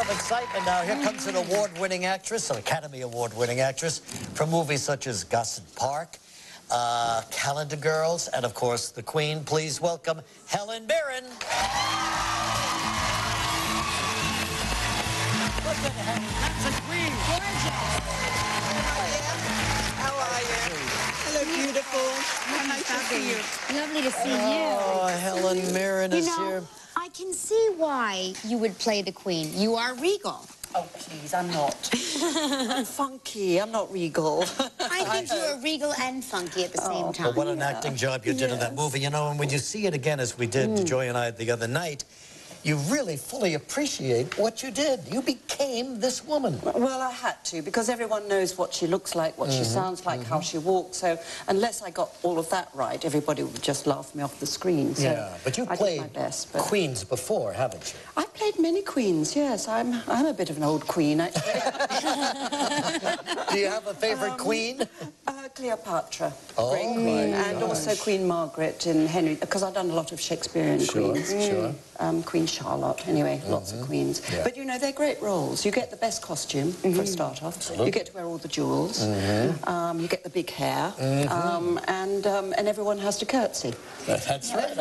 of excitement now. Here comes an award-winning actress, an Academy Award-winning actress from movies such as Gossip Park, Calendar Girls, and, of course, The Queen. Please welcome Helen Mirren. Look at Helen. That's a queen. Gorgeous. How are you? Hello, beautiful. Nice to see you. Lovely to see you. Oh, Helen Mirren is here. I can see why you would play the Queen. You are regal. Oh, please, I'm not. I'm funky. I'm not regal. I think you are regal and funky at the same time. Well, what an acting job you did in that movie. You know, and when you see it again, as we did, Joy and I, the other night, you really fully appreciate what you did. You became this woman. Well, I had to, because everyone knows what she looks like, what she sounds like, how she walks. So unless I got all of that right, everybody would just laugh me off the screen. So yeah, but you played my best, queens before, haven't you? I've played many queens, yes. I'm a bit of an old queen, actually. Do you have a favorite queen? Cleopatra, Oh, great queen, and also Queen Margaret in Henry, because I've done a lot of Shakespearean queens. Sure. Queen Charlotte, anyway, lots of queens. Yeah. But, you know, they're great roles. You get the best costume, for a start off. Absolutely. You get to wear all the jewels. You get the big hair. And everyone has to curtsy. That's right.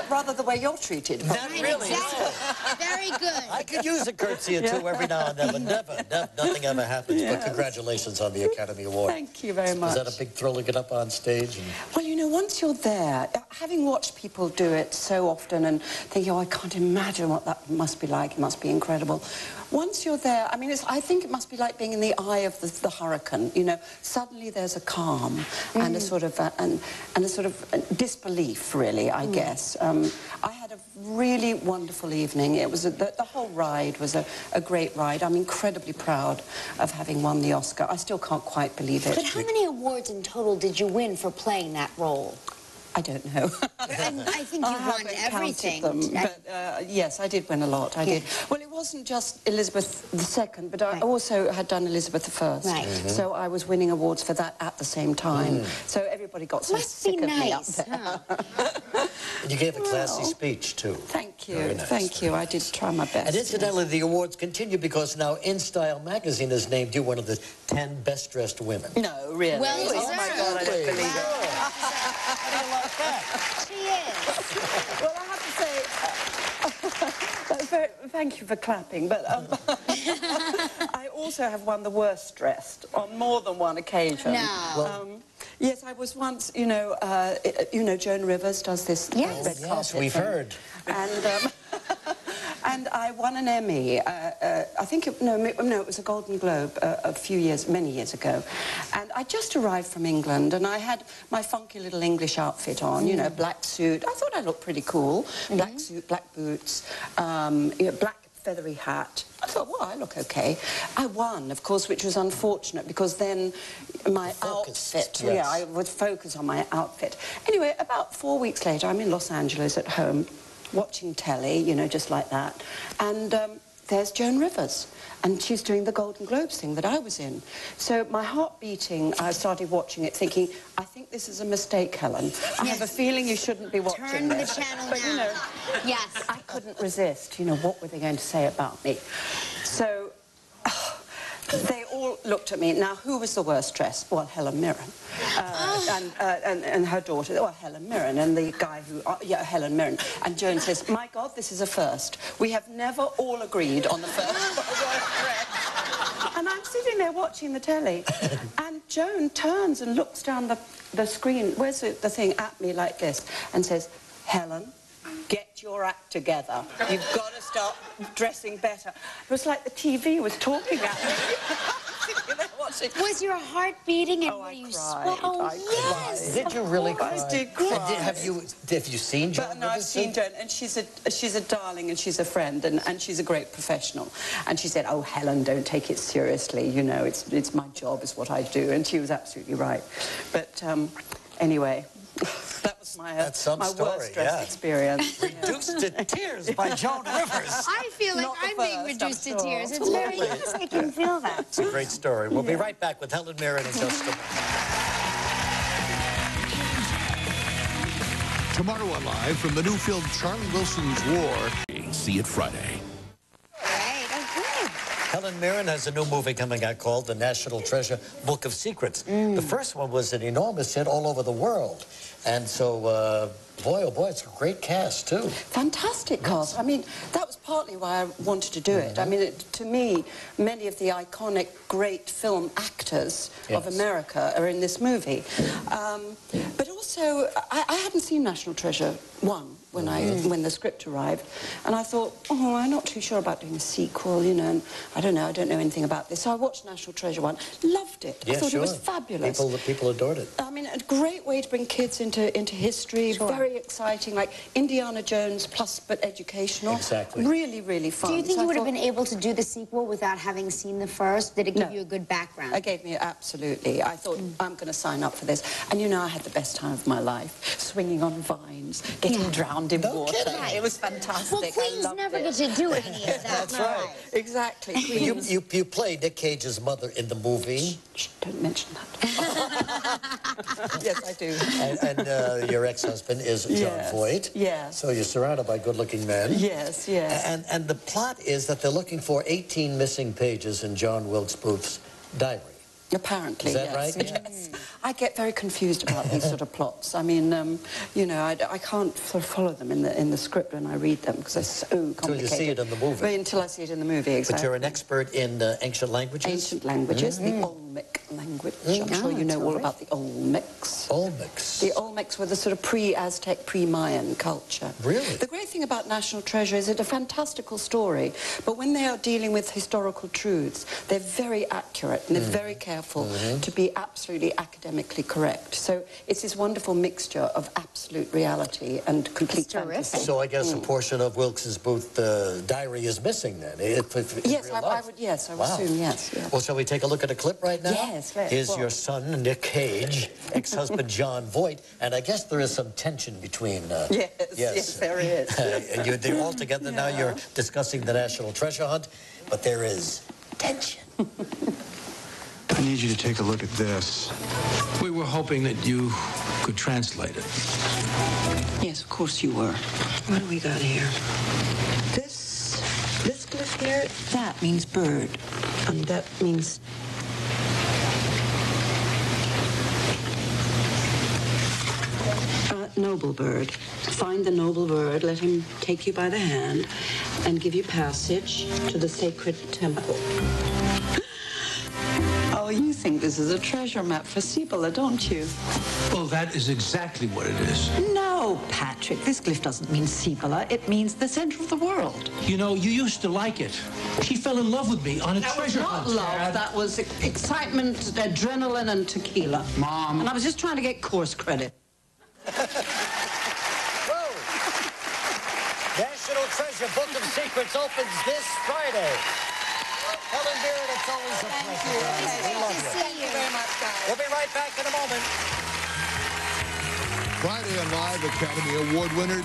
Rather the way you're treated. That really is. Very good. I could use a curtsy or two every now and then, but nothing ever happens. But congratulations on the Academy Award. Thank you very much. Was that a big thrill to get up on stage? Well, you know, once you're there, having watched people do it so often and thinking, oh, I can't imagine what that must be like, it must be incredible. Once you're there, I mean, I think it must be like being in the eye of the hurricane, you know. Suddenly there's a calm and a sort of disbelief, really, I guess. I had a really wonderful evening. It was the whole ride was a great ride. I'm incredibly proud of having won the Oscar. I still can't quite believe it. But how many awards in total did you win for playing that role? I don't know. I think you won everything. But yes, I did win a lot. I did. Well, it wasn't just Elizabeth II, but I also had done Elizabeth I. Right. So I was winning awards for that at the same time. So everybody got so sick of me up there. Huh? And you gave a classy speech, too. Thank you. Nice. Thank you. I did try my best. And incidentally, the awards continue because now In Style magazine has named you one of the 10 best-dressed women. No, really? Well, oh, my God, I don't believe it. How do you like that? She is. Well, I have to say, thank you for clapping, but I also have won the worst dressed on more than one occasion. No. Yes, I was once, you know, Joan Rivers does this red carpet we've thing. heard. And, and I won an Emmy, I think, it was a Golden Globe many years ago. And I just arrived from England and I had my funky little English outfit on, you know, black suit. I thought I looked pretty cool. Black suit, black boots, you know, black feathery hat. I thought, well, I look okay. I won, of course, which was unfortunate because then my outfit, I would focus on my outfit. Anyway, about 4 weeks later, I'm in Los Angeles at home, watching telly, you know, just like that. And there's Joan Rivers. And she's doing the Golden Globes thing that I was in. So my heart beating, I started watching it thinking, I think this is a mistake, Helen. I have a feeling you shouldn't be watching Turn this. the channel But, now. you know, Yes. I couldn't resist. You know, what were they going to say about me? So they all looked at me. Now, who was the worst dressed? Well, Helen Mirren. And her daughter, well, Helen Mirren. And the guy who, Helen Mirren. And Joan says, my God, this is a first. We have never all agreed on the first worst dressed. And I'm sitting there watching the telly. And Joan turns and looks down the screen, where's the thing, at me like this, and says, Helen, get your act together. You've got to start dressing better. It was like the TV was talking at me. Was your heart beating and were I you cried. Oh, I yes. Did you really cry? I did cry. Have you seen Joan? No, I've seen Joan, and she's a darling, and she's a friend, and she's a great professional. And she said, "Oh, Helen, don't take it seriously. You know, it's my job, is what I do." And she was absolutely right. But anyway, that was my worst dressed experience. Reduced to tears by Joan Rivers. I feel like I'm being reduced to tears. It's very nice. I can feel that. It's a great story. We'll be right back with Helen Mirren in just a moment. Tomorrow Alive from the new film Charlie Wilson's War. See it Friday. Right, oh good. Helen Mirren has a new movie coming out called The National Treasure Book of Secrets. The first one was an enormous hit all over the world. And so, boy, oh boy, it's a great cast, too. Fantastic cast. I mean, that was partly why I wanted to do it. I mean, to me, many of the iconic, great film actors of America are in this movie. But also, I hadn't seen National Treasure 1 when the script arrived, and I thought, oh, I'm not too sure about doing a sequel, you know, and I don't know anything about this. So I watched National Treasure 1, loved it. I thought it was fabulous. People adored it. I mean, a great way to bring kids into history, very exciting, like Indiana Jones plus, but educational. Exactly. Really, really fun. Do you think you would have been able to do the sequel without having seen the first? Did it give you a good background? It gave me, absolutely. I thought, I'm going to sign up for this. And, you know, I had the best time of my life, swinging on vines, getting drowned in water. It was fantastic. Well, Queens never get to do any of that. That's right. Exactly. You play Nick Cage's mother in the movie. Shh, don't mention that. Yes, I do. And your ex-husband is John Voight. Yes. So you're surrounded by good-looking men. Yes, yes. And the plot is that they're looking for 18 missing pages in John Wilkes Booth's diary. Apparently, is that right? Yes. I get very confused about these sort of plots. I mean, you know, I can't sort of follow them in the script when I read them because they're so complicated. Until you see it in the movie. Until I see it in the movie, exactly. But you're an expert in ancient languages? Ancient languages, the Olmec language. I'm sure you know all about the Olmecs. Olmecs? The Olmecs were the sort of pre-Aztec, pre-Mayan culture. Really? The great thing about National Treasure is it's a fantastical story, but when they are dealing with historical truths, they're very accurate and they're very careful to be absolutely academically correct. So it's this wonderful mixture of absolute reality and complete fantasy. So I guess a portion of Wilkes Booth diary is missing then. Yes, I would assume, yes. Yeah. Well, shall we take a look at a clip right now? Yes, let's. Here's your son, Nick Cage, ex-husband John Voight, and I guess there is some tension between... Yes, there is. And they're all together now, you're discussing the National Treasure Hunt, but there is tension. I need you to take a look at this. We were hoping that you could translate it. Yes, of course you were. What do we got here? This glyph here, that means bird. And that means... noble bird. Find the noble bird, let him take you by the hand, and give you passage to the sacred temple. Oh, you think this is a treasure map for Cibola, don't you? Well, that is exactly what it is. No, Patrick, this glyph doesn't mean Cibola. It means the center of the world. You know, you used to like it. She fell in love with me on a treasure hunt. That was not love. That was excitement, adrenaline, and tequila. Mom. And I was just trying to get course credit. Whoa! National Treasure Book of Secrets opens this Friday. Helen Mirren, it's always a pleasure. We love you. Thank you very much, guys. We'll be right back in a moment. Friday, a live Academy Award winner.